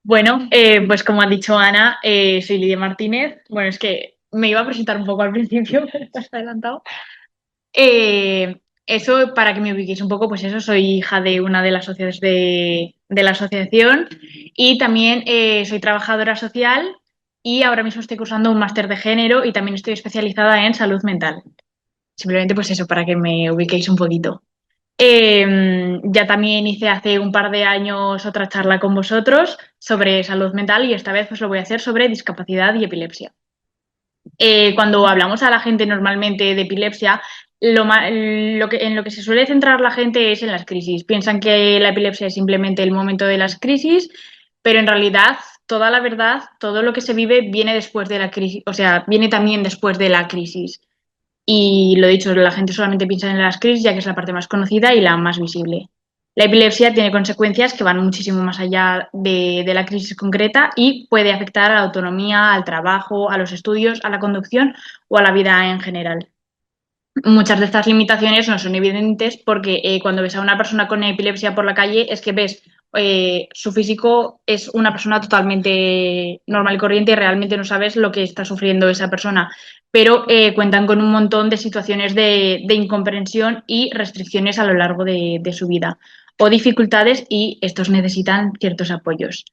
Bueno, pues como ha dicho Ana, soy Lidia Martínez. Bueno, es que me iba a presentar un poco al principio, pero te has adelantado. Eso, para que me ubiquéis un poco, pues eso, soy hija de una de las socias de la asociación y también soy trabajadora social y ahora mismo estoy cursando un máster de género y también estoy especializada en salud mental. Simplemente pues eso, para que me ubiquéis un poquito. Ya también hice hace un par de años otra charla con vosotros sobre salud mental y esta vez pues lo voy a hacer sobre discapacidad y epilepsia. Cuando hablamos a la gente normalmente de epilepsia, en lo que se suele centrar la gente es en las crisis. Piensan que la epilepsia es simplemente el momento de las crisis, pero en realidad toda la verdad, todo lo que se vive viene después de la crisis, o sea, viene también después de la crisis. Y lo dicho, la gente solamente piensa en las crisis ya que es la parte más conocida y la más visible. La epilepsia tiene consecuencias que van muchísimo más allá de la crisis concreta y puede afectar a la autonomía, al trabajo, a los estudios, a la conducción o a la vida en general. Muchas de estas limitaciones no son evidentes porque cuando ves a una persona con epilepsia por la calle es que ves su físico es una persona totalmente normal y corriente y realmente no sabes lo que está sufriendo esa persona, pero cuentan con un montón de situaciones de incomprensión y restricciones a lo largo de su vida o dificultades y estos necesitan ciertos apoyos.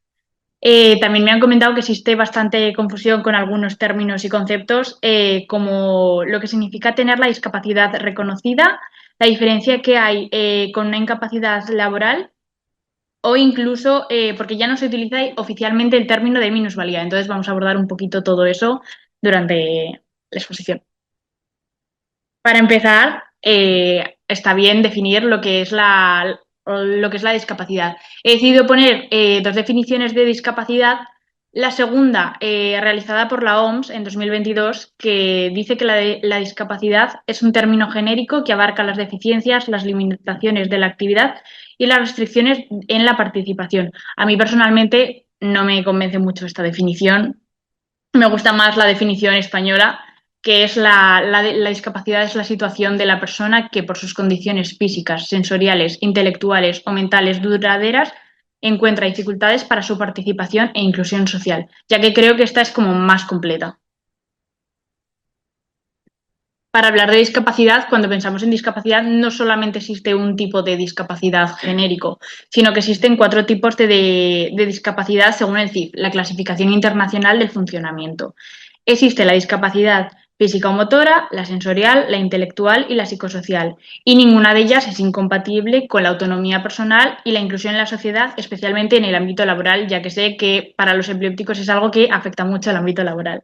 También me han comentado que existe bastante confusión con algunos términos y conceptos, como lo que significa tener la discapacidad reconocida, la diferencia que hay con una incapacidad laboral o incluso porque ya no se utiliza oficialmente el término de minusvalía. Entonces vamos a abordar un poquito todo eso durante la exposición. Para empezar, está bien definir lo que es la discapacidad. He decidido poner dos definiciones de discapacidad. La segunda, realizada por la OMS en 2022, que dice que la discapacidad es un término genérico que abarca las deficiencias, las limitaciones de la actividad y las restricciones en la participación. A mí personalmente no me convence mucho esta definición. Me gusta más la definición española, que es la discapacidad es la situación de la persona que por sus condiciones físicas, sensoriales, intelectuales o mentales duraderas encuentra dificultades para su participación e inclusión social, ya que creo que esta es como más completa. Para hablar de discapacidad, cuando pensamos en discapacidad, no solamente existe un tipo de discapacidad genérico, sino que existen cuatro tipos de discapacidad según el CIF, la Clasificación Internacional del Funcionamiento. Existe la discapacidad física o motora, la sensorial, la intelectual y la psicosocial, y ninguna de ellas es incompatible con la autonomía personal y la inclusión en la sociedad, especialmente en el ámbito laboral, ya que sé que para los epilépticos es algo que afecta mucho al ámbito laboral.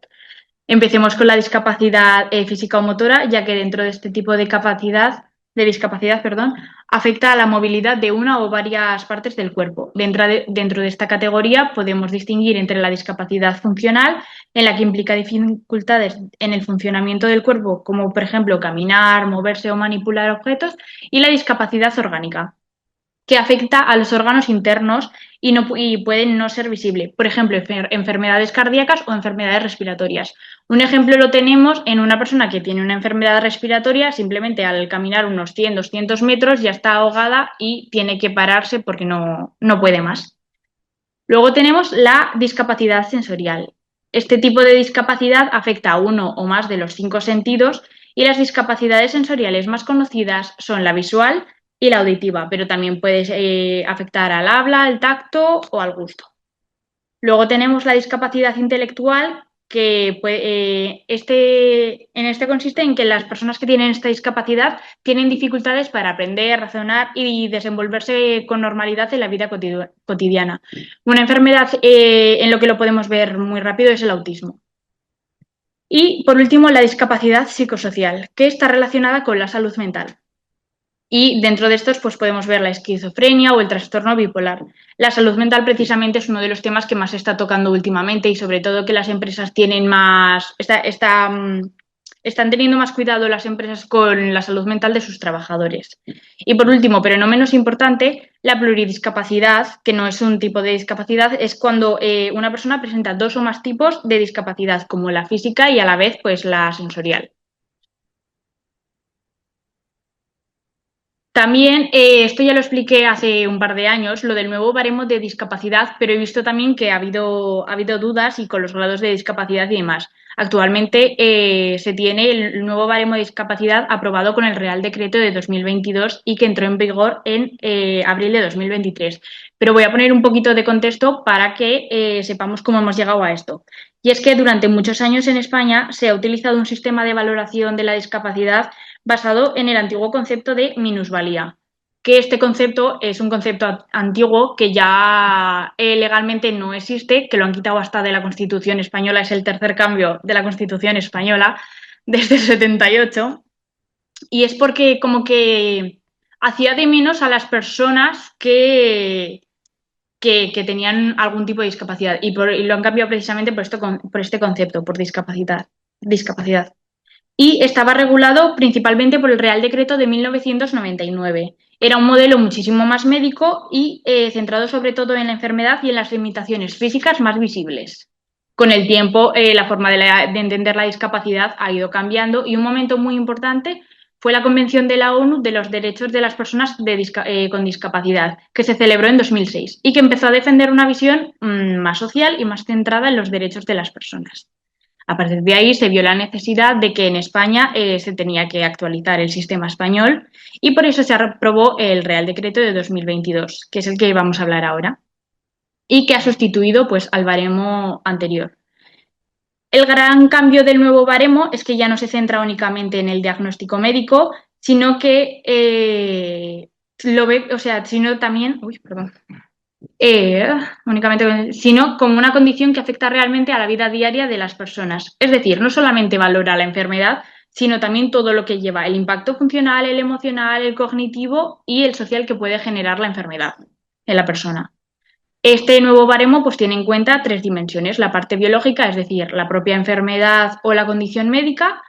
Empecemos con la discapacidad física o motora, ya que dentro de este tipo de discapacidad, perdón, afecta a la movilidad de una o varias partes del cuerpo. Dentro de esta categoría podemos distinguir entre la discapacidad funcional, en la que implica dificultades en el funcionamiento del cuerpo, como por ejemplo caminar, moverse o manipular objetos, y la discapacidad orgánica, que afecta a los órganos internos y pueden no ser visibles, por ejemplo, enfermedades cardíacas o enfermedades respiratorias. Un ejemplo lo tenemos en una persona que tiene una enfermedad respiratoria, simplemente al caminar unos 100-200 metros ya está ahogada y tiene que pararse porque no puede más. Luego tenemos la discapacidad sensorial. Este tipo de discapacidad afecta a uno o más de los cinco sentidos y las discapacidades sensoriales más conocidas son la visual y la auditiva, pero también puede afectar al habla, al tacto o al gusto. Luego tenemos la discapacidad intelectual, que en este consiste en que las personas que tienen esta discapacidad tienen dificultades para aprender, razonar y desenvolverse con normalidad en la vida cotidiana. Una enfermedad en lo que lo podemos ver muy rápido es el autismo. Y por último, la discapacidad psicosocial, que está relacionada con la salud mental. Y dentro de estos, pues podemos ver la esquizofrenia o el trastorno bipolar. La salud mental precisamente es uno de los temas que más se está tocando últimamente y sobre todo que las empresas tienen están teniendo más cuidado las empresas con la salud mental de sus trabajadores. Y por último, pero no menos importante, la pluridiscapacidad, que no es un tipo de discapacidad, es cuando una persona presenta dos o más tipos de discapacidad, como la física y a la vez pues la sensorial. También, esto ya lo expliqué hace un par de años, lo del nuevo baremo de discapacidad, pero he visto también que ha habido dudas y con los grados de discapacidad y demás. Actualmente se tiene el nuevo baremo de discapacidad aprobado con el Real Decreto de 2022 y que entró en vigor en abril de 2023. Pero voy a poner un poquito de contexto para que sepamos cómo hemos llegado a esto. Y es que durante muchos años en España se ha utilizado un sistema de valoración de la discapacidad basado en el antiguo concepto de minusvalía, que este concepto es un concepto antiguo que ya legalmente no existe, que lo han quitado hasta de la Constitución española, es el tercer cambio de la Constitución española desde el 78, y es porque como que hacía de menos a las personas que tenían algún tipo de discapacidad y lo han cambiado precisamente por este concepto, por discapacidad, y estaba regulado principalmente por el Real Decreto de 1999. Era un modelo muchísimo más médico y centrado sobre todo en la enfermedad y en las limitaciones físicas más visibles. Con el tiempo, la forma de entender la discapacidad ha ido cambiando y un momento muy importante fue la Convención de la ONU de los Derechos de las Personas con Discapacidad, que se celebró en 2006 y que empezó a defender una visión más social y más centrada en los derechos de las personas. A partir de ahí se vio la necesidad de que en España se tenía que actualizar el sistema español y por eso se aprobó el Real Decreto de 2022, que es el que vamos a hablar ahora, y que ha sustituido pues, al baremo anterior. El gran cambio del nuevo baremo es que ya no se centra únicamente en el diagnóstico médico, sino que lo ve, o sea, sino también, uy, perdón, eh, sino como una condición que afecta realmente a la vida diaria de las personas. Es decir, no solamente valora la enfermedad, sino también todo lo que lleva el impacto funcional, el emocional, el cognitivo y el social que puede generar la enfermedad en la persona. Este nuevo baremo pues, tiene en cuenta tres dimensiones: la parte biológica, es decir, la propia enfermedad o la condición médica;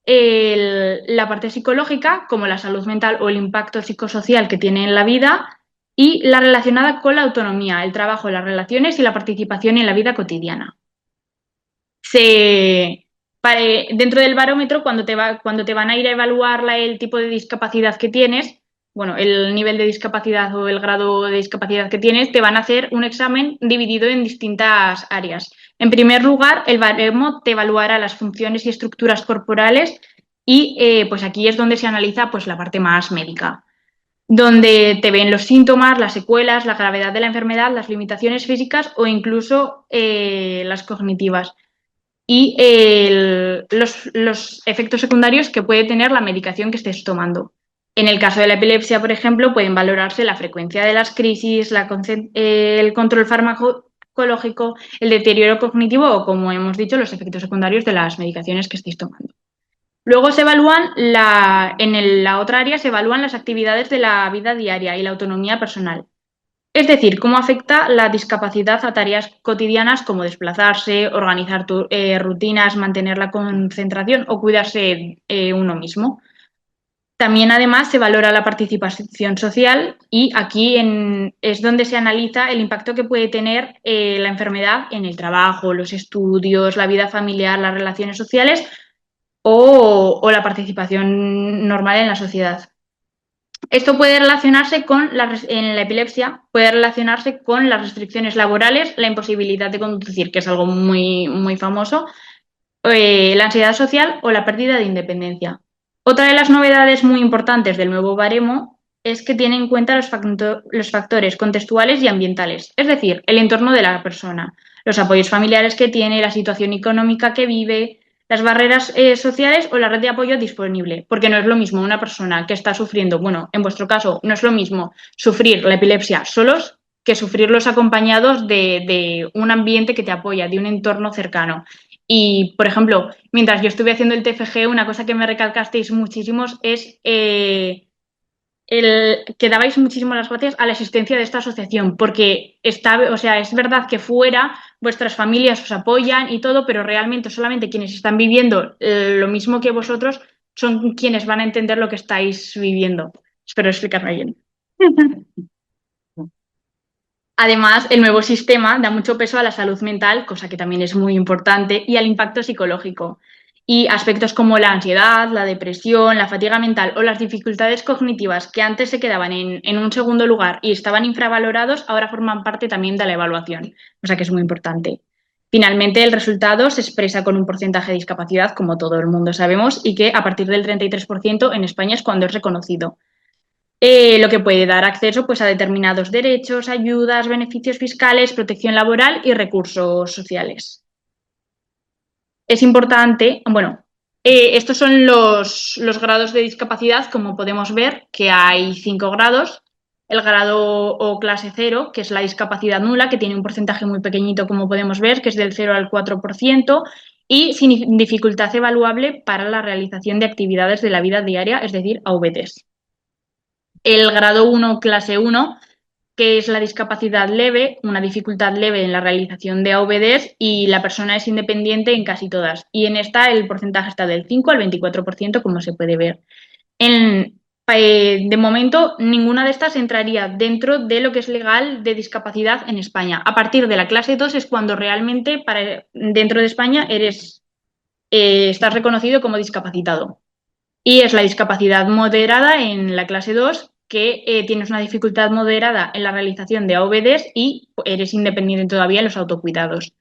la parte psicológica, como la salud mental o el impacto psicosocial que tiene en la vida; y la relacionada con la autonomía, el trabajo, las relaciones y la participación en la vida cotidiana. Se, Dentro del barómetro, cuando te van a ir a evaluar el tipo de discapacidad que tienes, bueno, el nivel de discapacidad o el grado de discapacidad que tienes, te van a hacer un examen dividido en distintas áreas. En primer lugar, el baremo te evaluará las funciones y estructuras corporales y pues aquí es donde se analiza pues, la parte más médica, donde te ven los síntomas, las secuelas, la gravedad de la enfermedad, las limitaciones físicas o incluso las cognitivas y los efectos secundarios que puede tener la medicación que estés tomando. En el caso de la epilepsia, por ejemplo, pueden valorarse la frecuencia de las crisis, el control farmacológico, el deterioro cognitivo o, como hemos dicho, los efectos secundarios de las medicaciones que estéis tomando. Luego se evalúan, la otra área se evalúan las actividades de la vida diaria y la autonomía personal. Es decir, cómo afecta la discapacidad a tareas cotidianas como desplazarse, organizar rutinas, mantener la concentración o cuidarse uno mismo. También, además, se valora la participación social y aquí es donde se analiza el impacto que puede tener la enfermedad en el trabajo, los estudios, la vida familiar, las relaciones sociales o la participación normal en la sociedad. Esto puede relacionarse en la epilepsia, puede relacionarse con las restricciones laborales, la imposibilidad de conducir, que es algo muy, muy famoso, la ansiedad social o la pérdida de independencia. Otra de las novedades muy importantes del nuevo baremo es que tiene en cuenta los factores contextuales y ambientales, es decir, el entorno de la persona, los apoyos familiares que tiene, la situación económica que vive, las barreras sociales o la red de apoyo disponible, porque no es lo mismo una persona que está sufriendo, bueno, en vuestro caso, no es lo mismo sufrir la epilepsia solos que sufrirlos acompañados de un ambiente que te apoya, de un entorno cercano. Y, por ejemplo, mientras yo estuve haciendo el TFG, una cosa que me recalcasteis muchísimos es que dabais muchísimas las gracias a la existencia de esta asociación, porque o sea, es verdad que fuera vuestras familias os apoyan y todo, pero realmente solamente quienes están viviendo lo mismo que vosotros son quienes van a entender lo que estáis viviendo. Espero explicarme bien. Además, el nuevo sistema da mucho peso a la salud mental, cosa que también es muy importante, y al impacto psicológico. Y aspectos como la ansiedad, la depresión, la fatiga mental o las dificultades cognitivas que antes se quedaban en un segundo lugar y estaban infravalorados, ahora forman parte también de la evaluación, o sea que es muy importante. Finalmente, el resultado se expresa con un porcentaje de discapacidad, como todo el mundo sabemos, y que a partir del 33% en España es cuando es reconocido. Lo que puede dar acceso pues, a determinados derechos, ayudas, beneficios fiscales, protección laboral y recursos sociales. Es importante, bueno, estos son los grados de discapacidad, como podemos ver, que hay 5 grados. El grado o clase cero, que es la discapacidad nula, que tiene un porcentaje muy pequeñito, como podemos ver, que es del 0 al 4%, y sin dificultad evaluable para la realización de actividades de la vida diaria, es decir, AVDs. El grado 1, clase 1, que es la discapacidad leve, una dificultad leve en la realización de AVDs y la persona es independiente en casi todas. Y en esta el porcentaje está del 5 al 24%, como se puede ver. De momento, ninguna de estas entraría dentro de lo que es legal de discapacidad en España. A partir de la clase 2 es cuando realmente dentro de España estás reconocido como discapacitado. Y es la discapacidad moderada en la clase 2 que tienes una dificultad moderada en la realización de AVDs y eres independiente todavía en los autocuidados.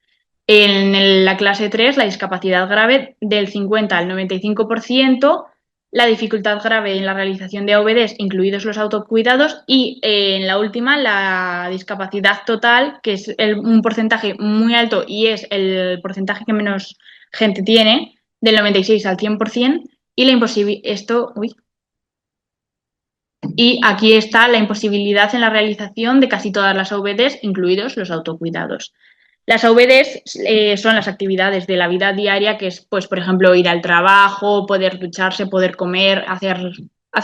En la clase 3, la discapacidad grave del 50 al 95%, la dificultad grave en la realización de AVDs, incluidos los autocuidados, y en la última, la discapacidad total, que es un porcentaje muy alto y es el porcentaje que menos gente tiene, del 96 al 100%, y la y aquí está la imposibilidad en la realización de casi todas las AVDs, incluidos los autocuidados. Las AVDs son las actividades de la vida diaria, que es, pues, por ejemplo, ir al trabajo, poder ducharse, poder comer, hacer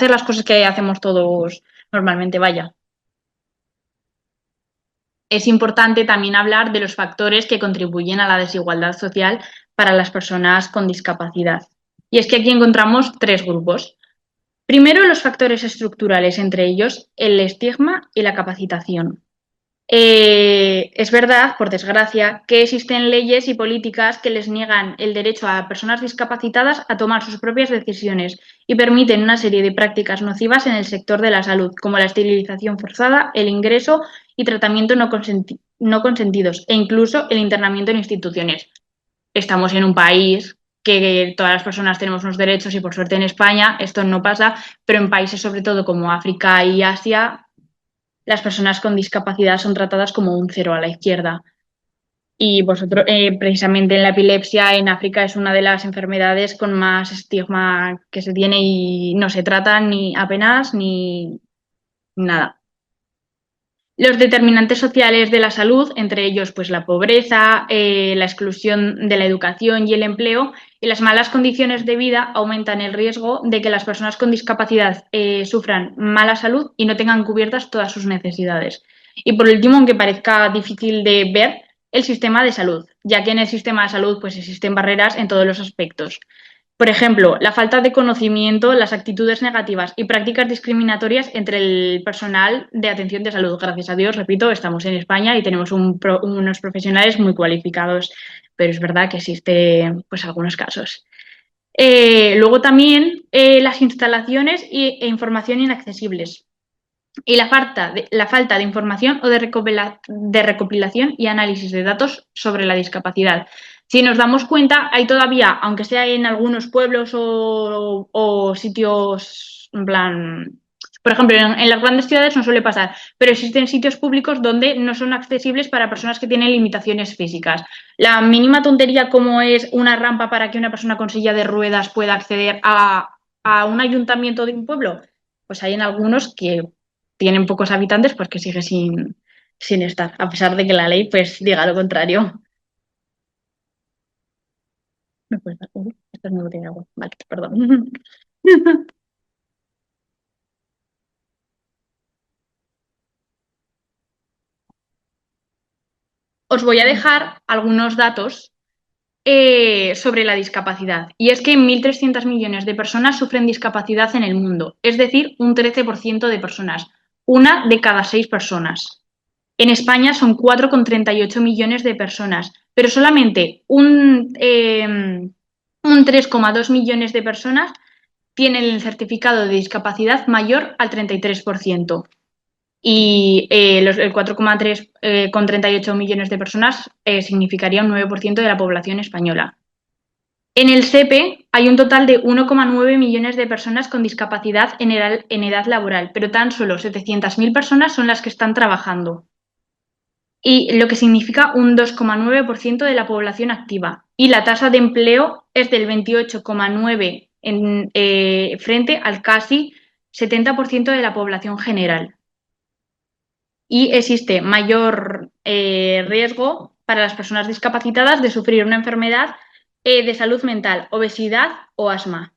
las cosas que hacemos todos normalmente, vaya. Es importante también hablar de los factores que contribuyen a la desigualdad social para las personas con discapacidad. Y es que aquí encontramos 3 grupos. Primero, los factores estructurales, entre ellos el estigma y la capacitación. Es verdad, por desgracia, que existen leyes y políticas que les niegan el derecho a personas discapacitadas a tomar sus propias decisiones y permiten una serie de prácticas nocivas en el sector de la salud, como la esterilización forzada, el ingreso y tratamiento no consentidos e incluso el internamiento en instituciones. Estamos en un país que todas las personas tenemos unos derechos y por suerte en España esto no pasa, pero en países sobre todo como África y Asia, las personas con discapacidad son tratadas como un cero a la izquierda. Y vosotros, precisamente en la epilepsia en África es una de las enfermedades con más estigma que se tiene y no se trata ni apenas ni nada. Los determinantes sociales de la salud, entre ellos pues, la pobreza, la exclusión de la educación y el empleo, y las malas condiciones de vida aumentan el riesgo de que las personas con discapacidad sufran mala salud y no tengan cubiertas todas sus necesidades. Y por último, aunque parezca difícil de ver, el sistema de salud, ya que en el sistema de salud pues, existen barreras en todos los aspectos. Por ejemplo, la falta de conocimiento, las actitudes negativas y prácticas discriminatorias entre el personal de atención de salud. Gracias a Dios, repito, estamos en España y tenemos unos profesionales muy cualificados, pero es verdad que existen pues, algunos casos. Luego también las instalaciones e información inaccesibles y la falta de información o de recopilación y análisis de datos sobre la discapacidad. Si nos damos cuenta, hay todavía, aunque sea en algunos pueblos o sitios, en plan, por ejemplo, en las grandes ciudades no suele pasar, pero existen sitios públicos donde no son accesibles para personas que tienen limitaciones físicas. La mínima tontería como es una rampa para que una persona con silla de ruedas pueda acceder a un ayuntamiento de un pueblo, pues hay en algunos que tienen pocos habitantes, pues que sigue sin estar, a pesar de que la ley pues diga lo contrario. ¿Me puedes dar? Esta es mi botella de agua. Vale, perdón. Os voy a dejar algunos datos sobre la discapacidad. Y es que 1.300 millones de personas sufren discapacidad en el mundo, es decir, un 13% de personas, una de cada 6 personas. En España son 4,38 millones de personas, pero solamente un 3,2 millones de personas tienen el certificado de discapacidad mayor al 33%. Y el 4,3 con 38 millones de personas significaría un 9% de la población española. En el SEPE hay un total de 1,9 millones de personas con discapacidad en edad laboral, pero tan solo 700.000 personas son las que están trabajando. Y lo que significa un 2,9% de la población activa. Y la tasa de empleo es del 28,9% frente al casi 70% de la población general. Y existe mayor riesgo para las personas discapacitadas de sufrir una enfermedad de salud mental, obesidad o asma.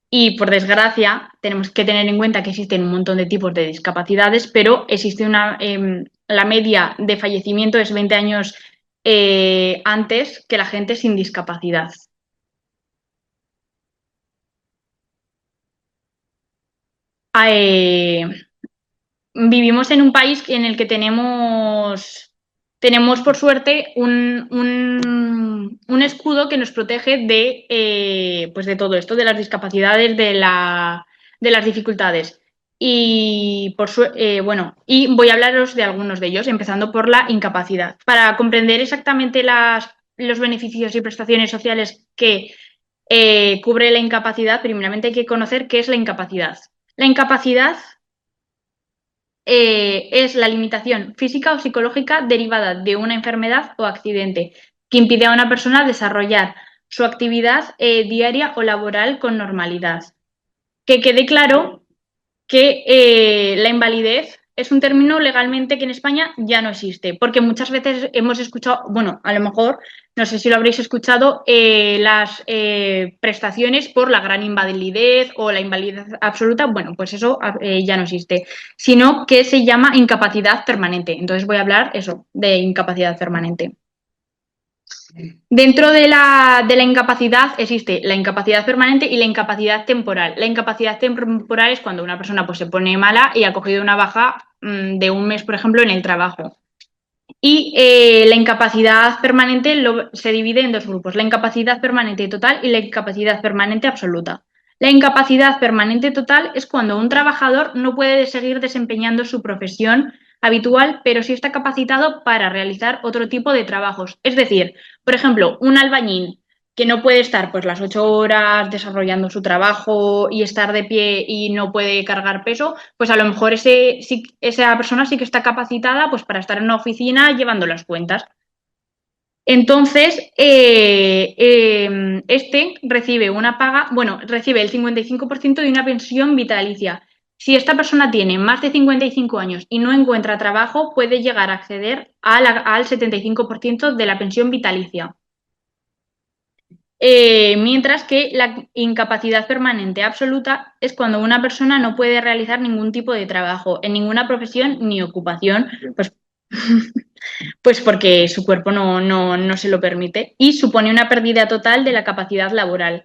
Y por desgracia, tenemos que tener en cuenta que existen un montón de tipos de discapacidades, pero existe la media de fallecimiento es 20 años antes que la gente sin discapacidad. Eh, Vivimos en un país en el que tenemos por suerte un escudo que nos protege pues de todo esto, de las discapacidades, de las dificultades. Y, bueno, y voy a hablaros de algunos de ellos, empezando por la incapacidad. Para comprender exactamente los beneficios y prestaciones sociales que cubre la incapacidad, primeramente hay que conocer qué es la incapacidad. La incapacidad es la limitación física o psicológica derivada de una enfermedad o accidente que impide a una persona desarrollar su actividad diaria o laboral con normalidad. Que quede claro que la invalidez es un término legalmente que en España ya no existe, porque muchas veces hemos escuchado, bueno, a lo mejor, no sé si lo habréis escuchado, las prestaciones por la gran invalidez o la invalidez absoluta, bueno, pues eso ya no existe, sino que se llama incapacidad permanente. Entonces voy a hablar eso, de incapacidad permanente. Dentro de la incapacidad existe la incapacidad permanente y la incapacidad temporal. La incapacidad temporal es cuando una persona pues, se pone mala y ha cogido una baja de un mes, por ejemplo, en el trabajo. Y la incapacidad permanente se divide en dos grupos, la incapacidad permanente total y la incapacidad permanente absoluta. La incapacidad permanente total es cuando un trabajador no puede seguir desempeñando su profesión habitual, pero sí está capacitado para realizar otro tipo de trabajos. Es decir, por ejemplo, un albañil que no puede estar pues, las 8 horas desarrollando su trabajo y estar de pie y no puede cargar peso, pues a lo mejor esa persona sí que está capacitada pues, para estar en una oficina llevando las cuentas. Entonces, este recibe una paga, bueno, recibe el 55% de una pensión vitalicia. Si esta persona tiene más de 55 años y no encuentra trabajo, puede llegar a acceder al 75% de la pensión vitalicia. Mientras que la incapacidad permanente absoluta es cuando una persona no puede realizar ningún tipo de trabajo en ninguna profesión ni ocupación, pues, pues porque su cuerpo no se lo permite y supone una pérdida total de la capacidad laboral.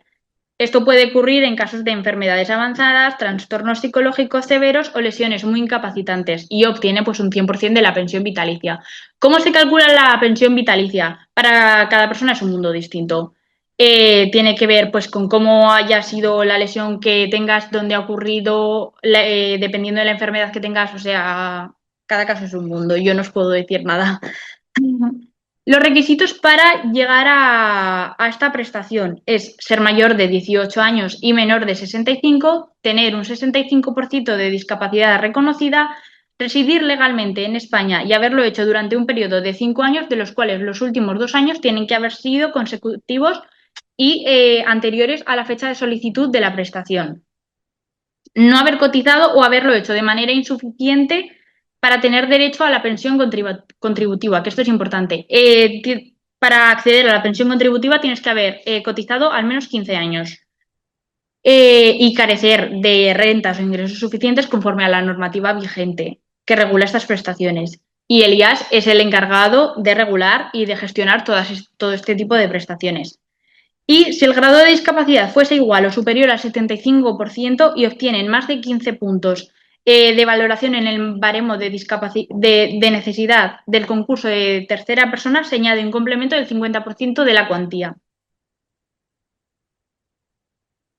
Esto puede ocurrir en casos de enfermedades avanzadas, trastornos psicológicos severos o lesiones muy incapacitantes y obtiene pues, un 100% de la pensión vitalicia. ¿Cómo se calcula la pensión vitalicia? Para cada persona es un mundo distinto. Tiene que ver pues, con cómo haya sido la lesión que tengas, dónde ha ocurrido, dependiendo de la enfermedad que tengas, o sea, cada caso es un mundo. Yo no os puedo decir nada. Los requisitos para llegar a esta prestación es ser mayor de 18 años y menor de 65, tener un 65% de discapacidad reconocida, residir legalmente en España y haberlo hecho durante un periodo de 5 años, de los cuales los últimos 2 años tienen que haber sido consecutivos y anteriores a la fecha de solicitud de la prestación. No haber cotizado o haberlo hecho de manera insuficiente para tener derecho a la pensión contributiva, que esto es importante. Para acceder a la pensión contributiva tienes que haber cotizado al menos 15 años y carecer de rentas o ingresos suficientes conforme a la normativa vigente que regula estas prestaciones. Y el IAS es el encargado de regular y de gestionar todo este tipo de prestaciones. Y si el grado de discapacidad fuese igual o superior al 75% y obtienen más de 15 puntos de valoración en el baremo de necesidad del concurso de tercera persona, se añade un complemento del 50% de la cuantía.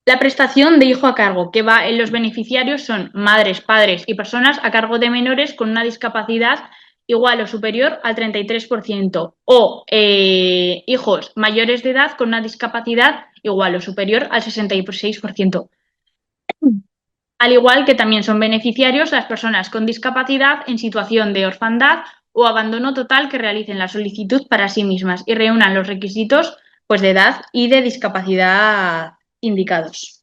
La prestación de hijo a cargo, que va en los beneficiarios son madres, padres y personas a cargo de menores con una discapacidad igual o superior al 33% o hijos mayores de edad con una discapacidad igual o superior al 66%. Al igual que también son beneficiarios las personas con discapacidad en situación de orfandad o abandono total que realicen la solicitud para sí mismas y reúnan los requisitos pues, de edad y de discapacidad indicados.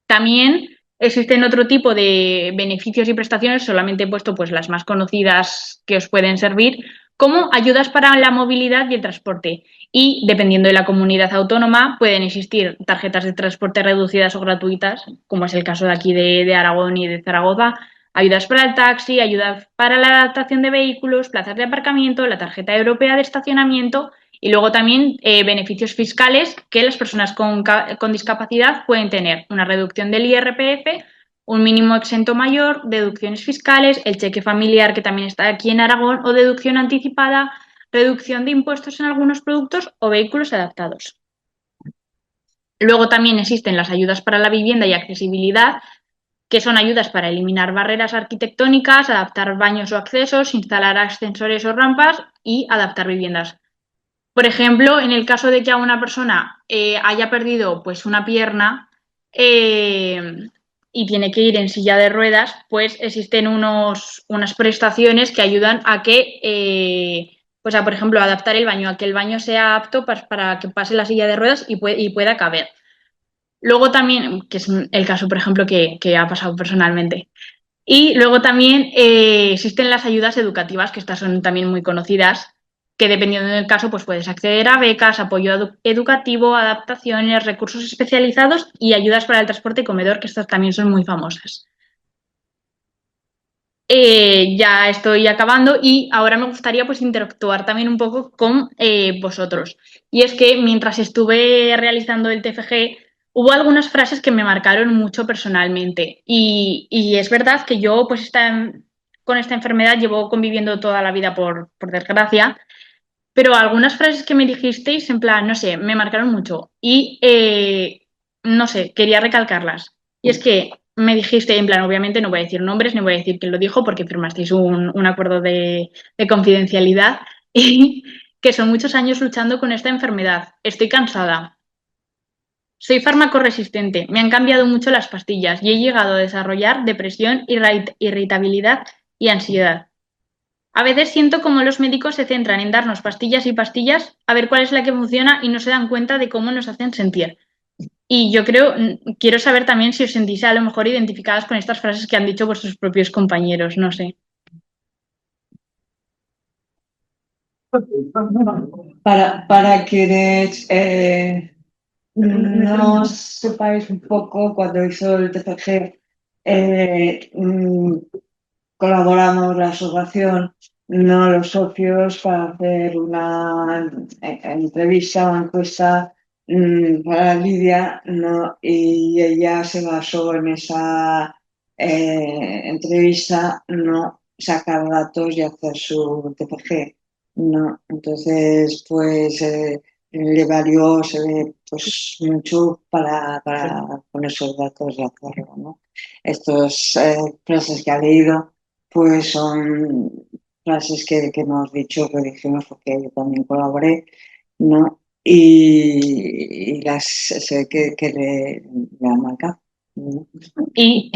También existen otro tipo de beneficios y prestaciones, solamente he puesto pues, las más conocidas que os pueden servir, como ayudas para la movilidad y el transporte. Y dependiendo de la comunidad autónoma, pueden existir tarjetas de transporte reducidas o gratuitas, como es el caso de aquí de Aragón y de Zaragoza, ayudas para el taxi, ayudas para la adaptación de vehículos, plazas de aparcamiento, la tarjeta europea de estacionamiento y luego también beneficios fiscales que las personas con discapacidad pueden tener. Una reducción del IRPF, un mínimo exento mayor, deducciones fiscales, el cheque familiar que también está aquí en Aragón o deducción anticipada, reducción de impuestos en algunos productos o vehículos adaptados. Luego también existen las ayudas para la vivienda y accesibilidad, que son ayudas para eliminar barreras arquitectónicas, adaptar baños o accesos, instalar ascensores o rampas y adaptar viviendas. Por ejemplo, en el caso de que a una persona haya perdido pues, una pierna y tiene que ir en silla de ruedas, pues existen unas prestaciones que ayudan a que, pues a, por ejemplo, adaptar el baño, a que el baño sea apto para que pase la silla de ruedas y pueda caber. Luego también, que es el caso, por ejemplo, que ha pasado personalmente. Y luego también existen las ayudas educativas, que estas son también muy conocidas, que dependiendo del caso, pues puedes acceder a becas, apoyo educativo, adaptaciones, recursos especializados y ayudas para el transporte y comedor, que estas también son muy famosas. Ya estoy acabando y ahora me gustaría pues interactuar también un poco con vosotros. Y es que mientras estuve realizando el TFG hubo algunas frases que me marcaron mucho personalmente y es verdad que yo pues con esta enfermedad llevo conviviendo toda la vida por desgracia, pero algunas frases que me dijisteis en plan, no sé, me marcaron mucho y no sé, quería recalcarlas. Y es que me dijiste, en plan, obviamente no voy a decir nombres, ni voy a decir quién lo dijo porque firmasteis un acuerdo de confidencialidad y que son muchos años luchando con esta enfermedad. Estoy cansada. Soy fármaco resistente. Me han cambiado mucho las pastillas y he llegado a desarrollar depresión, irritabilidad y ansiedad. A veces siento como los médicos se centran en darnos pastillas y pastillas a ver cuál es la que funciona y no se dan cuenta de cómo nos hacen sentir. Y yo creo, quiero saber también si os sentís a lo mejor identificadas con estas frases que han dicho vuestros propios compañeros, no sé. Para quienes no sepáis un poco, cuando hizo el TCG, colaboramos la asociación, no los socios, para hacer una entrevista o encuesta para Lidia, ¿no? Y ella se basó en esa entrevista, ¿no? Sacar datos y hacer su TPG, ¿no? Entonces, pues le valió, se ve, pues mucho para con esos datos de acuerdo, ¿no? Estos frases que ha leído pues son frases que hemos dicho, que dijimos porque yo también colaboré, ¿no? Y las se ve que le han marcado, ¿no? Y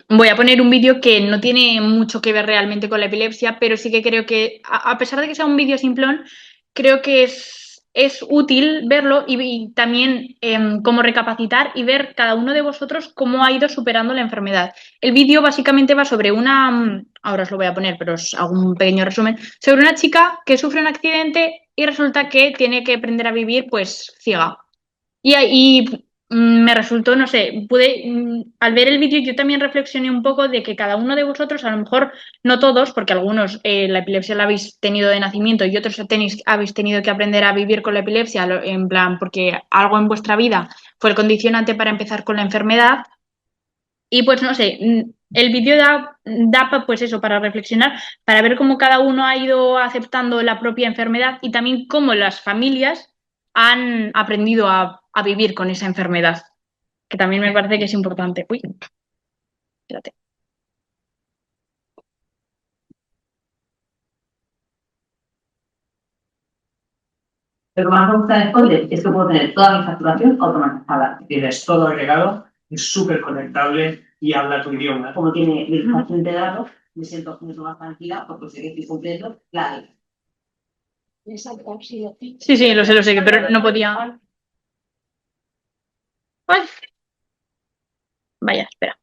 voy a poner un vídeo que no tiene mucho que ver realmente con la epilepsia, pero sí que creo que, a pesar de que sea un vídeo simplón, creo que es útil verlo y también como recapacitar y ver cada uno de vosotros cómo ha ido superando la enfermedad. El vídeo básicamente va sobre ahora os lo voy a poner, pero os hago un pequeño resumen, sobre una chica que sufre un accidente y resulta que tiene que aprender a vivir pues ciega. Y ahí me resultó, no sé, al ver el vídeo yo también reflexioné un poco de que cada uno de vosotros, a lo mejor no todos, porque algunos la epilepsia la habéis tenido de nacimiento y otros habéis tenido que aprender a vivir con la epilepsia, en plan, porque algo en vuestra vida fue el condicionante para empezar con la enfermedad. Y pues no sé, el vídeo pues eso, para reflexionar, para ver cómo cada uno ha ido aceptando la propia enfermedad y también cómo las familias han aprendido a vivir con esa enfermedad, que también me parece que es importante. Uy, espérate. Lo que más me gusta de Spoiler es que puedo tener toda mi facturación automatizada. Tienes todo agregado, es súper conectable y habla tu idioma. Como tiene el espacio integrado, me siento mucho más tranquila porque sé que estoy cumpliendo la ley. Sí, sí, lo sé, pero no podía. Ay, vaya, espera.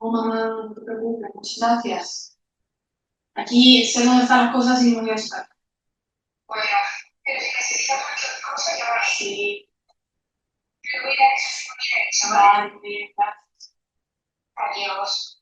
No te preocupes, muchas gracias. Aquí sé dónde están las cosas y no voy a estar. Bueno, pero si necesitas cualquier cosa, yo sí. Me voy a eso. Vale, muy bien, gracias. Adiós.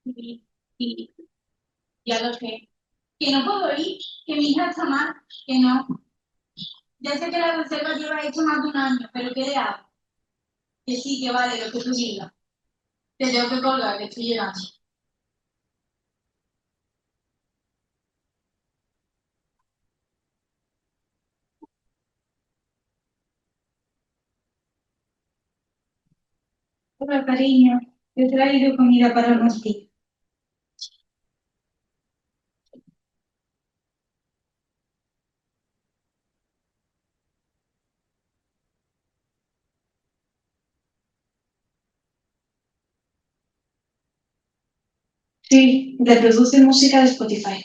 Y, y ya lo sé. Que no puedo ir, que mi hija está mal, que no. Ya sé que la reserva lleva hecho más de un año, pero ¿qué le hago? Que sí, que vale, lo que tú digas. Te tengo que colgar, que estoy llegando. Hola, cariño. Te he traído comida para almorzar. Sí, reproduce música de Spotify.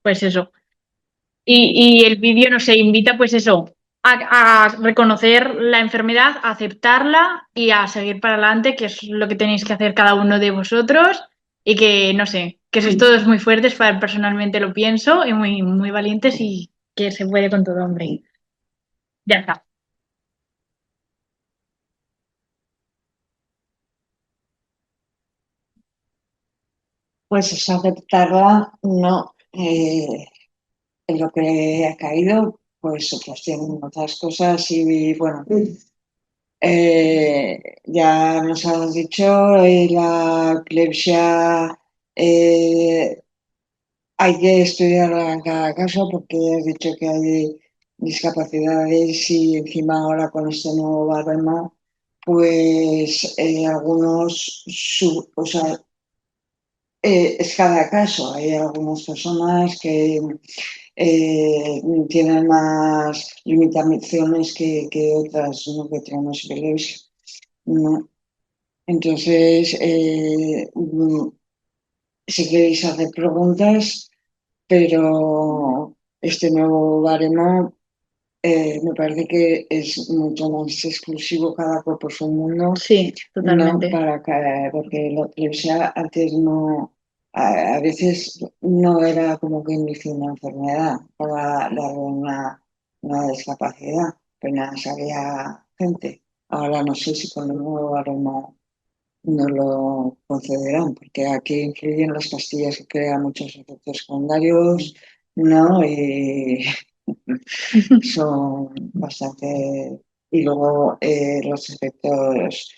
Pues eso. Y el vídeo, no sé, invita pues eso, a reconocer la enfermedad, a aceptarla y a seguir para adelante, que es lo que tenéis que hacer cada uno de vosotros y que, no sé, que sois todos muy fuertes, personalmente lo pienso, y muy, muy valientes y que se puede con todo, hombre. Ya está. Pues es aceptarla, no, en lo que ha caído, pues tienen otras cosas y bueno, ya nos has dicho, la epilepsia hay que estudiarla en cada caso porque has dicho que hay discapacidades y encima ahora con este nuevo baremo, pues algunos, o sea, es cada caso. Hay algunas personas que tienen más limitaciones que otras, ¿no? Que tenemos epilepsia, ¿no? Entonces, si queréis hacer preguntas, pero este nuevo baremo me parece que es mucho más exclusivo, cada cuerpo es un mundo, Sí, no totalmente. porque la epilepsia antes no, a veces no era como que inició una enfermedad para darle una discapacidad, apenas había gente. Ahora no sé si con el nuevo baremo no lo concederán, porque aquí influyen las pastillas que crean muchos efectos secundarios, ¿no? Y son bastante... Y luego los efectos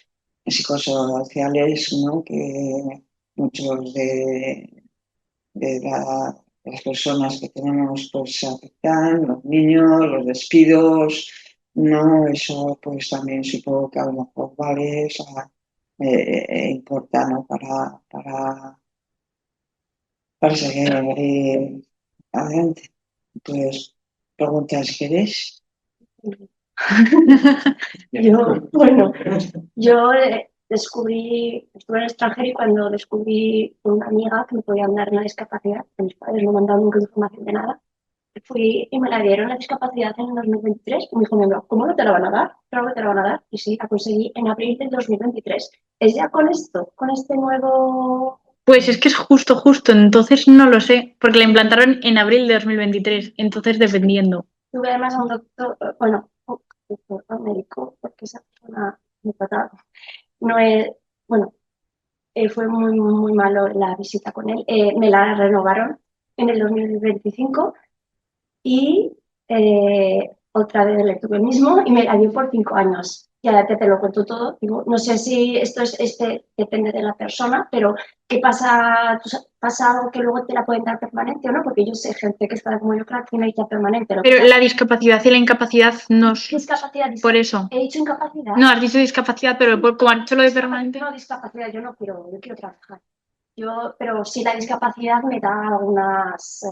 psicosociales, ¿no? Que muchos de las personas que tenemos pues se afectan, los niños, los despidos, ¿no? Eso pues también supongo que a lo mejor vale, o sea, importa, ¿no? Para seguir adelante. Entonces, preguntas si queréis. Bueno, yo estuve en el extranjero y cuando descubrí una amiga que me podía dar una discapacidad, que mis padres no me han dado nunca información de nada, fui y me la dieron la discapacidad en el 2023 y me dijo mi amiga, ¿cómo no te la van a dar? Claro que te la van a dar. Y sí, la conseguí en abril del 2023. Es ya con esto, con este nuevo... Pues es que es justo, entonces no lo sé, porque la implantaron en abril de 2023, entonces dependiendo. Tuve además a un doctor, bueno, un médico, porque esa persona me trataba. No es, bueno, fue muy, muy malo la visita con él. Me la renovaron en el 2025 y otra vez le tuve el mismo y me la dio por 5 años. Ya te lo cuento todo. Digo, no sé si esto es, depende de la persona, pero ¿qué pasa? ¿Pasa algo que luego te la pueden dar permanente o no? Porque yo sé gente que está como yo, claro, que no hay ya permanente. Pero la discapacidad y la incapacidad no es discapacidad, por eso. He dicho incapacidad. No, has dicho discapacidad, pero como has dicho lo de permanente. No, discapacidad, yo quiero trabajar. Pero sí la discapacidad me da algunas,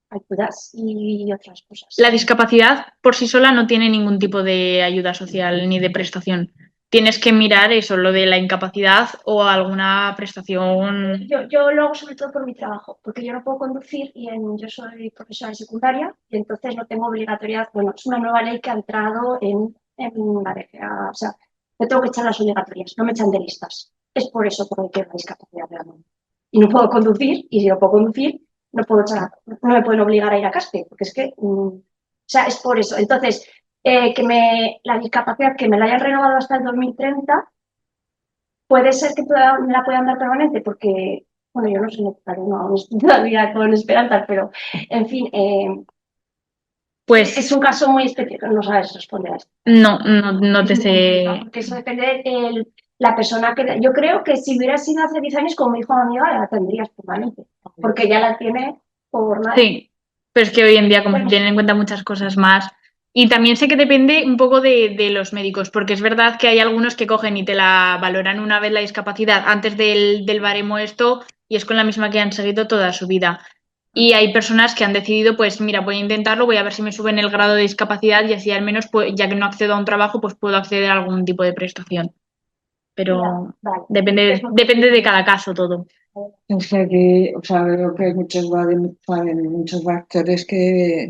ayudas y otras cosas. La discapacidad por sí sola no tiene ningún tipo de ayuda social ni de prestación. Tienes que mirar eso, lo de la incapacidad o alguna prestación. Yo lo hago sobre todo por mi trabajo, porque yo no puedo conducir y yo soy profesora de secundaria y entonces no tengo obligatoriedad. Bueno, es una nueva ley que ha entrado en la DGA, o sea, me tengo que echar las obligatorias, no me echan de listas. Es por eso por lo que la discapacidad realmente. Y no puedo conducir, y si no puedo conducir, no me pueden obligar a ir a casting, porque es que, o sea, es por eso. Entonces, la discapacidad que me la hayan renovado hasta el 2030, puede ser que me la puedan dar permanente, porque, bueno, yo no sé, no estoy todavía con esperanza, pero, en fin, Pues es un caso muy específico, no sabes responder a esto. no te sé. Porque eso depende de la persona que... Yo creo que si hubiera sido hace 10 años, como dijo mi amiga, la tendrías permanente, porque ya la tiene por nada. Sí, pero es que hoy en día, como se Bueno. tienen en cuenta muchas cosas más. Y también sé que depende un poco de los médicos, porque es verdad que hay algunos que cogen y te la valoran una vez la discapacidad antes del baremo esto, y es con la misma que han seguido toda su vida. Y hay personas que han decidido, pues mira, voy a intentarlo, voy a ver si me suben el grado de discapacidad y así al menos, pues, ya que no accedo a un trabajo, pues puedo acceder a algún tipo de prestación. pero Vale. depende de cada caso todo. O sea que, o sea, veo que hay muchos factores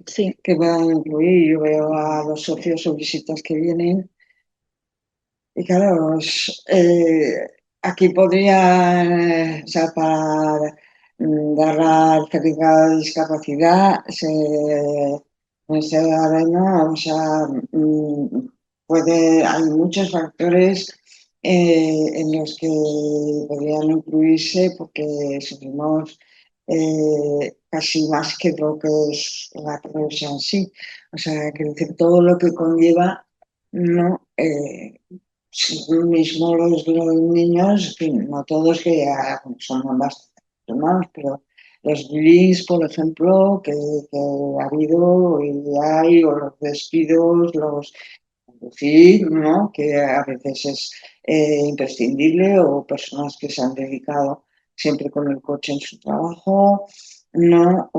Sí. que van a influir. Yo veo a los socios o visitas que vienen y claro, aquí podrían, o sea, para dar el certificado de discapacidad, se arena, o sea, hay muchos factores en los que podrían incluirse porque sufrimos casi más que lo que es la profesión en sí. O sea, que decir, todo lo que conlleva, ¿no? Sí, mismo los niños, en fin, no todos que ya son bastante hermanos, pero los bullies, por ejemplo, que ha habido y hay, o los despidos, los conducir, ¿no? Que a veces es imprescindible, o personas que se han dedicado siempre con el coche en su trabajo, ¿no?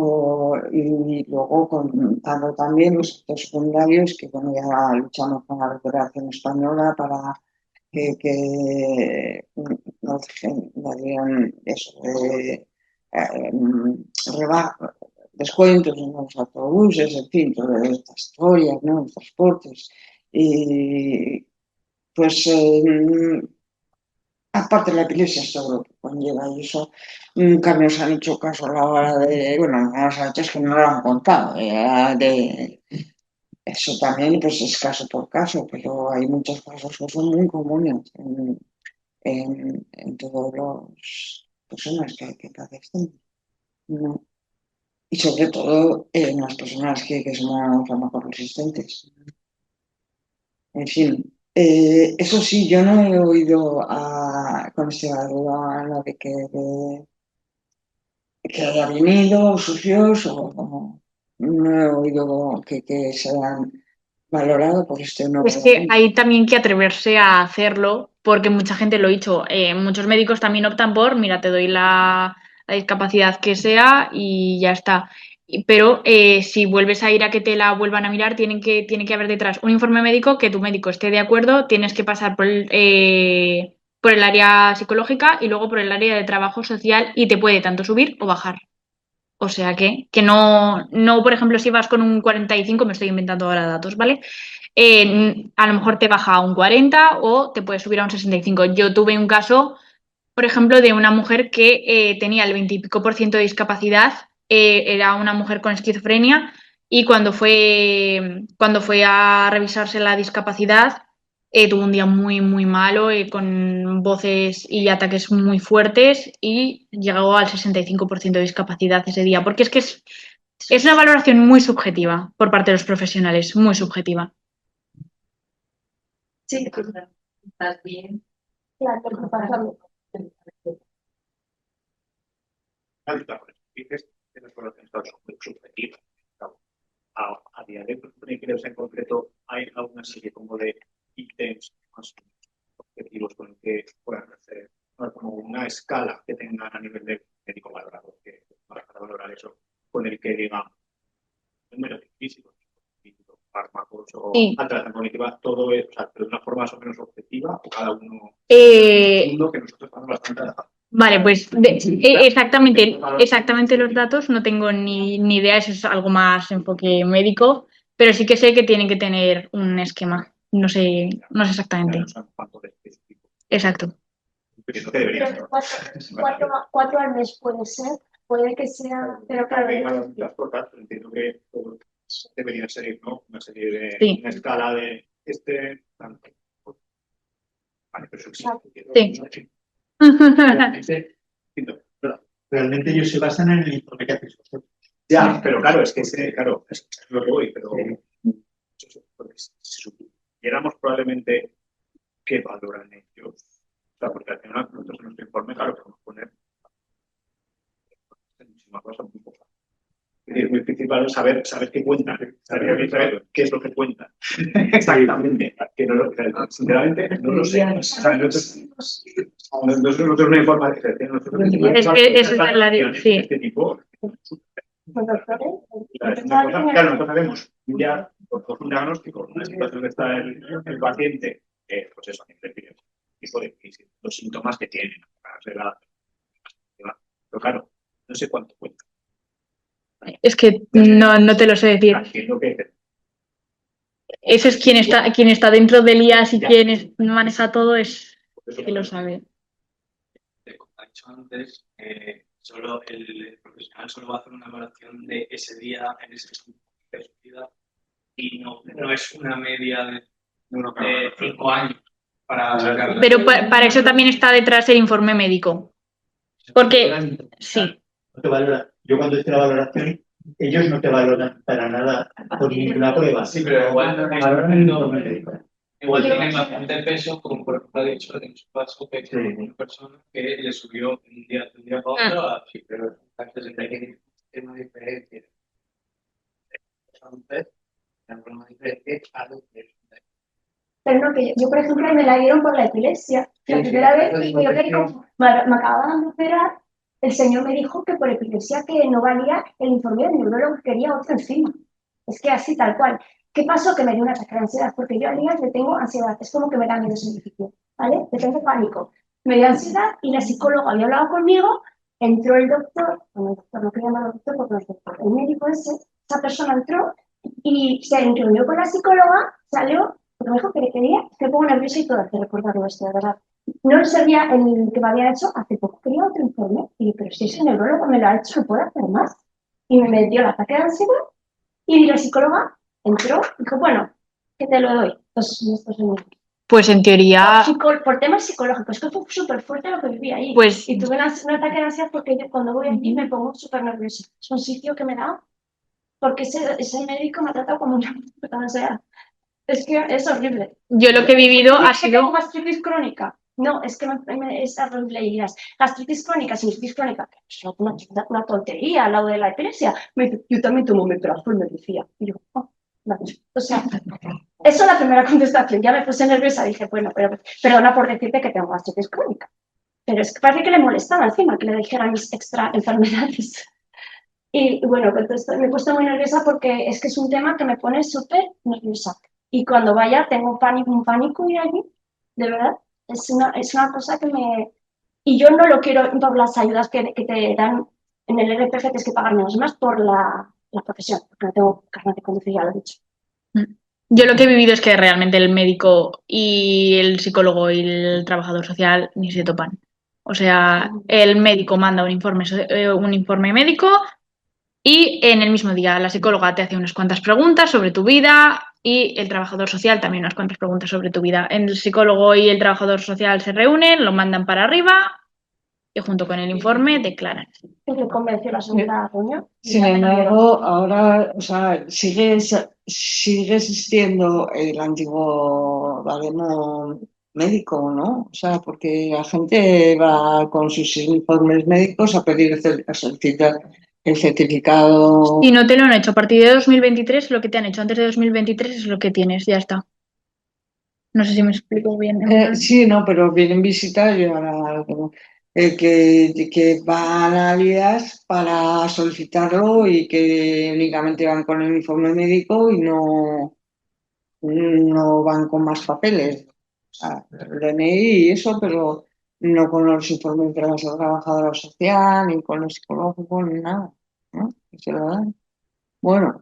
Y luego contando también los sectores secundarios, que bueno, ya luchamos con la Recuperación Española para que nos dieran eso, descuentos en los autobuses, en fin, todas estas historias, ¿no? Los transportes. Y pues, aparte de la epilepsia, es todo lo que conlleva y eso nunca nos han hecho caso a la hora bueno, no nos han hecho, es que no lo han contado, eso también pues es caso por caso, pero hay muchos casos que son muy comunes en todas las personas que padecen, ¿no? Y sobre todo en las personas que somos farmacoresistentes. En fin, eso sí, yo no he oído con este valor a nadie que haya venido, socios, o no he oído que sean valorados por este nuevo. Es que hay también que atreverse a hacerlo, porque mucha gente lo ha dicho. Muchos médicos también optan por, mira, te doy la discapacidad que sea y ya está. Pero si vuelves a ir a que te la vuelvan a mirar, tiene que haber detrás un informe médico que tu médico esté de acuerdo, tienes que pasar por el área psicológica y luego por el área de trabajo social y te puede tanto subir o bajar. O sea que no, por ejemplo, si vas con un 45, me estoy inventando ahora datos, ¿vale? A lo mejor te baja a un 40 o te puede subir a un 65. Yo tuve un caso, por ejemplo, de una mujer que tenía el 20 y pico por ciento de discapacidad, era una mujer con esquizofrenia y cuando fue a revisarse la discapacidad, tuvo un día muy, muy malo, con voces y ataques muy fuertes y llegó al 65% de discapacidad ese día, porque es una valoración muy subjetiva por parte de los profesionales, muy subjetiva. Sí, ¿Estás bien? claro, preparando. Dices que las valoraciones son muy subjetivas. A día de hoy, creo en concreto, hay alguna serie como de ítems más objetivos con el que puedan hacer, no, como una escala que tengan a nivel de médico valorado, que para valorar eso, con el que digan números físicos, fármacos o Sí. alteración cognitiva, todo es, o sea, pero de una forma más o menos objetiva, o cada uno que nosotros estamos bastante adaptados. Vale, pues exactamente los datos no tengo ni idea, eso es algo más enfoque médico, pero sí que sé que tienen que tener un esquema. No sé exactamente. Exacto. Entiendo que debería ser. Cuatro al mes puede ser, puede que sea, pero claro. Entiendo que debería ser, ¿no? Una serie de Sí. una escala de tanto. Vale, pero eso Sí. Realmente ellos se basan en el informe que hacéis vosotros. Ya, pero claro, es lo que voy, pero porque si supiéramos probablemente qué valoran ellos, o sea, porque al final nosotros en nuestro informe, claro, podemos poner muchísimas cosas muy pocas. Es muy principal saber qué cuentan, saber qué es lo que cuentan. Exactamente. Que no, sinceramente, no lo sé. O sea, nosotros no informa de este tipo. Claro, nosotros sabemos ya por un diagnóstico, una situación que está el paciente, pues eso, tipo de crisis. los síntomas que tienen. Para hacer pero claro, no sé cuánto cuenta. Es que no te lo sé decir. Entiendo que Eso es quien está dentro del IAS y quien maneja todo es quien lo sabe. Como ha dicho antes, solo el profesional solo va a hacer una evaluación de ese día en ese estudio de su vida y no es una media de 5 años para sacarla. Pero para eso también está detrás el informe médico. Porque sí. No te valora. Yo cuando hice la valoración, ellos no te valoran para nada por ninguna prueba. Sí, pero igual valoran el informe médico. igual tienen bastante peso, como por ejemplo ha dicho en su caso que Sí. una persona que le subió de un día para otro a sí, pero antes de que es una diferencia. Entonces, la forma diferente es algo que Pero no, que yo, por ejemplo, me la dieron por la epilepsia. La primera vez que yo me acababan de operar, el señor me dijo que por epilepsia que no valía el informe del neurólogo, que quería otro encima. Es que así, tal cual. ¿Qué pasó? Que me dio un ataque de ansiedad, porque yo a Elías le tengo ansiedad. Es como que me da miedo ese edificio, ¿vale? Le tengo pánico. Me dio ansiedad y la psicóloga había hablado conmigo, entró el doctor, bueno, el doctor no quería llamar doctor porque no es doctor, el médico esa persona entró y se reunió con la psicóloga, salió, porque me dijo que le quería, me pongo nerviosa y todo, hace recordarlo esto, de verdad. No le servía el que me había hecho, hace poco quería otro informe, y pero si ese neurólogo me lo ha hecho, no puedo hacer más. Y me dio el ataque de ansiedad, y la psicóloga entró, dijo, bueno, que te lo doy, estos años. Pues en teoría, Por temas psicológicos, que fue súper fuerte lo que viví ahí. pues Y tuve un ataque de ansiedad porque yo cuando voy allí me pongo súper nerviosa. Es un sitio que me da, porque ese médico me ha tratado como una puta, o sea, es que es horrible. yo lo que he vivido ha ¿Es que tengo sido, gastritis crónica? No, es que es horrible. Y dirás, gastritis crónica, sinusitis crónica, que es una tontería al lado de la epilepsia. Me dice, yo también tomo metrazol, me decía. Y yo, oh, vale. O sea, eso es la primera contestación. Ya me puse nerviosa, dije, bueno, pero perdona por decirte que tengo gastritis crónica. Pero es que parece que le molestaba encima que le dijera mis extra enfermedades. Y bueno, me he puesto muy nerviosa porque es que es un tema que me pone súper nerviosa. Y cuando vaya tengo un pánico ir allí, de verdad. Es una cosa que me... Y yo no lo quiero por las ayudas que te dan en el RPF, tienes que pagar menos, más por la profesión, porque no tengo carnet de conducir, ya lo he dicho. yo lo que he vivido es que realmente el médico y el psicólogo y el trabajador social ni se topan. O sea, el médico manda un informe médico y en el mismo día la psicóloga te hace unas cuantas preguntas sobre tu vida y el trabajador social también unas cuantas preguntas sobre tu vida. El psicólogo y el trabajador social se reúnen, lo mandan para arriba y junto con el informe declaran. ¿Qué le convenció la señora Ruño? Sin embargo, ahora, o sea, sigue existiendo el antiguo baremo médico, ¿no? O sea, porque la gente va con sus informes médicos a pedir a solicitar el certificado. Si no te lo han hecho a partir de 2023, lo que te han hecho antes de 2023 es lo que tienes, ya está. No sé si me explico bien. Sí, no, pero vienen visitas y ahora que van al IAS para solicitarlo y que únicamente van con el informe médico y no van con más papeles. O sea, el DNI y eso, pero no con los informes de la trabajadora social, ni con los psicológicos, ni nada, ¿no? Y se lo dan. Bueno,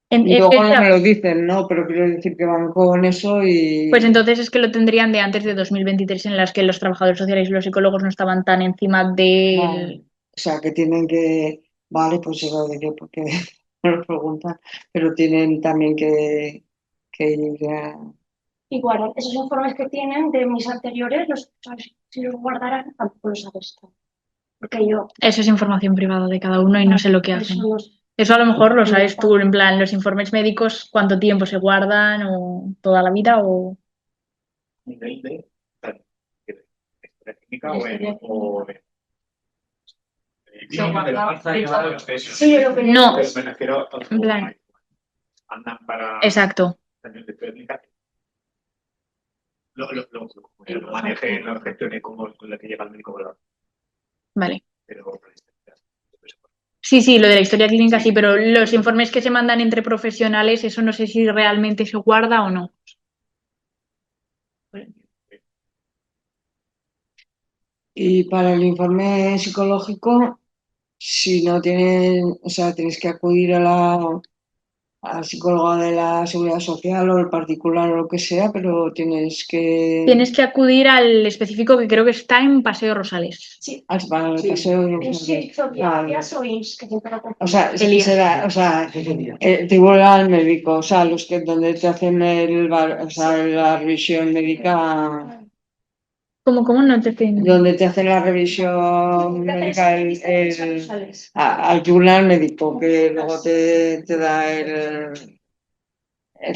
y luego no me lo dicen, ¿no? Pero quiero decir que van con eso y... Pues entonces es que lo tendrían de antes de 2023, en las que los trabajadores sociales y los psicólogos no estaban tan encima del... O sea, que tienen que... Vale, pues se lo diré porque me lo preguntan, pero tienen también que ir a... Y guardan esos informes que tienen de mis anteriores, si los guardarán, tampoco los sabe esto. Porque yo... Eso es información privada de cada uno y no sé lo que hacen. Eso a lo no mejor lo sabes tú, en plan, los informes médicos, cuánto tiempo se guardan o toda la vida o... nivel de historia clínica o idioma de la raza y de los pesos. Sí, lo que No. Pero me refiero a En plan. andan para Exacto. años de técnica. Lo maneje, lo gestione como con la que llega el médico, ¿verdad? Vale. Pero Sí, lo de la historia clínica sí, pero los informes que se mandan entre profesionales, eso no sé si realmente se guarda o no. Y para el informe psicológico, si no tienen, o sea, tienes que acudir al psicólogo de la Seguridad Social o el particular o lo que sea, pero tienes Tienes que acudir al específico que creo que está en Paseo Rosales. Sí, al paseo de en sí, Zopias o IMSS, que siempre lo o confundo. sea, Elías. será, o sea, el tribunal médico, o sea, los que donde te hacen o sea, la revisión médica, ¿Cómo no te entiendo? donde te hacen la revisión médica al tribunal médico, que luego te da el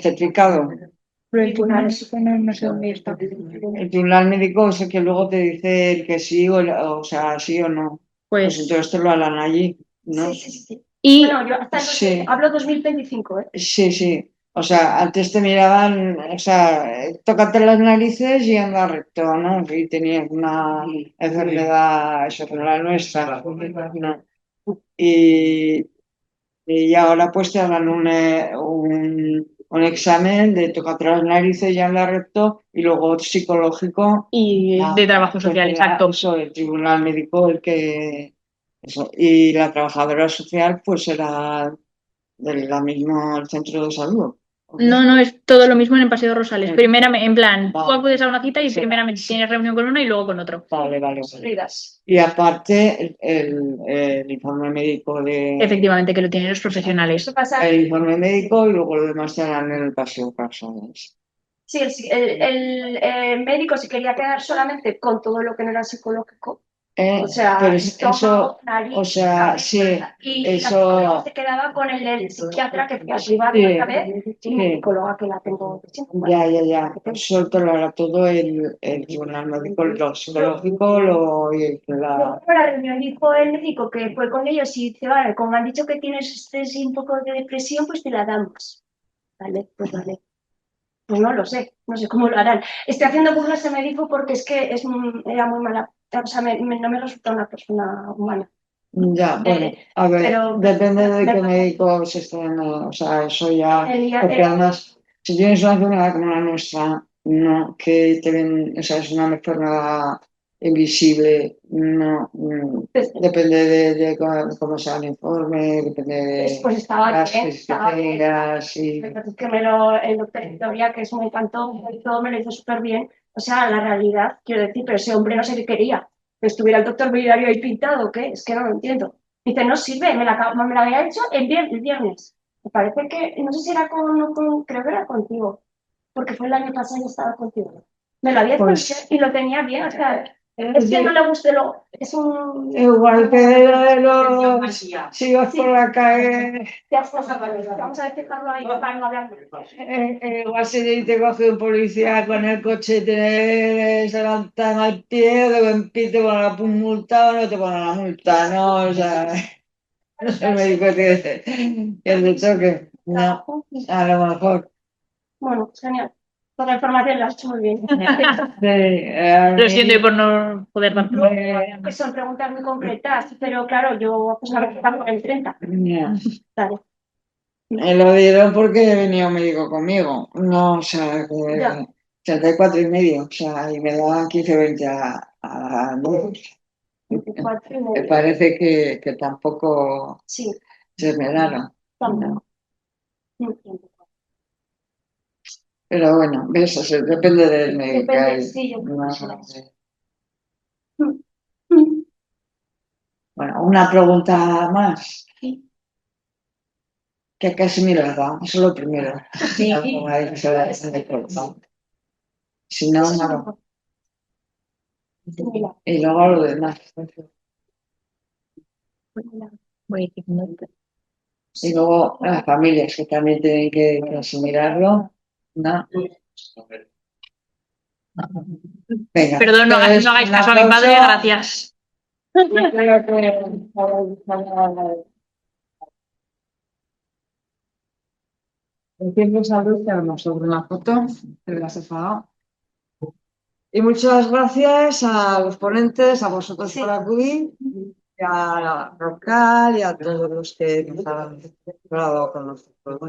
certificado. Pero el tribunal médico no sé dónde está. El tribunal médico es el que luego te dice que sí, o sea, sí o no. Pues entonces te lo harán allí, ¿no? Sí. Y Bueno, yo hasta Sí. hablo 2025, ¿eh? Sí. O sea, antes te miraban, o sea, tócate las narices y anda recto, ¿no? Si tenías una enfermedad, eso no la nuestra, ¿no? Y ahora pues te harán un examen de tócate las narices y anda recto y luego psicológico. y de trabajo Pues social, exacto. Eso, el tribunal médico, el que... Eso. Y la trabajadora social pues será del mismo centro de salud. No, es todo lo mismo en el Paseo Rosales. Primeramente, en plan, tú Vale. acudes a una cita y Sí. primeramente tienes reunión con uno y luego con otro. Vale. Ridas. Y aparte el informe médico Efectivamente, que lo tienen los profesionales. ¿Qué pasa? el informe médico y luego lo demás se harán en el paseo personas. Sí, el médico se quería quedar solamente con todo lo que no era psicológico. O sea, pero estómago, nariz, o sea, cabeza, sí, y eso- la se quedaba con el psiquiatra que fui a privar Sí, otra vez y sí. la psicóloga que la tengo siempre. Ya. Eso te lo hará todo el tribunal médico, lo psicológico, y la... Luego en la reunión dijo el médico que fue con ellos y dice, vale, como han dicho que tienes estrés y un poco de depresión, pues te la damos. Vale, pues vale. Pues no lo sé, no sé cómo lo harán. Estoy haciendo burlas, se me dijo, porque es que era muy mala. O sea, no me resulta una persona humana. Ya, bueno, a ver, pero- depende de qué médico se estén, o sea, eso ya, porque además, si tienes una enfermedad como la nuestra, no, que te ven, o sea, es una enfermedad invisible, no, depende de cómo sea el informe, depende de Pues estaba las bien, crisis que tengas y... Es que el doctor Victoria, que es muy encantó, me lo hizo súper bien. O sea, la realidad, quiero decir, pero ese hombre no sé qué quería. Que estuviera el doctor Vidario ahí pintado, ¿o qué? Es que no lo entiendo. Dice, no sirve, me la había hecho el viernes. Me parece que, no sé si era creo que era contigo, porque fue el año pasado y estaba contigo. Me lo había hecho Pues- y lo tenía bien, o sea, es que no le guste es un... Igual que lo de los... Si vas por la calle... Vamos a dejarlo ahí para no hablar. Igual si te coge un policía con el coche y te levantan al pie, de buen pie te ponen la multa o no te ponen la multa, ¿no? O sea, el médico que te toque. No, a lo mejor. Bueno, genial. Toda la información la has hecho muy bien. Lo siento por no poder dar. Que son preguntas muy concretas, pero claro, yo pues a ver, estamos en el 30. Ya. Vale. Lo dieron porque venía un médico conmigo. No, o sea, que Ya. 34,5, o sea, y me daban 15 20 a 2. 24 y Me medio. parece que tampoco Sí, se esmeraron. también. Pero bueno, ves, o sea, depende del médico. Depende, sí, yo No, creo que sí. sé. Bueno, una pregunta más. Sí. Que casi mirada, eso es lo primero. Sí. Si no, no. Mira, Y luego lo demás. Voy a decir no. Y luego las familias que también tienen que asimilarlo. ¿No? Venga. Perdón, no hagáis caso a mi padre, gracias. Siempre saludamos sobre una foto, te la has enfadado. Y muchas gracias a los ponentes, a vosotros por acudir, y a Rocal y a todos los que nos han hablado con nosotros.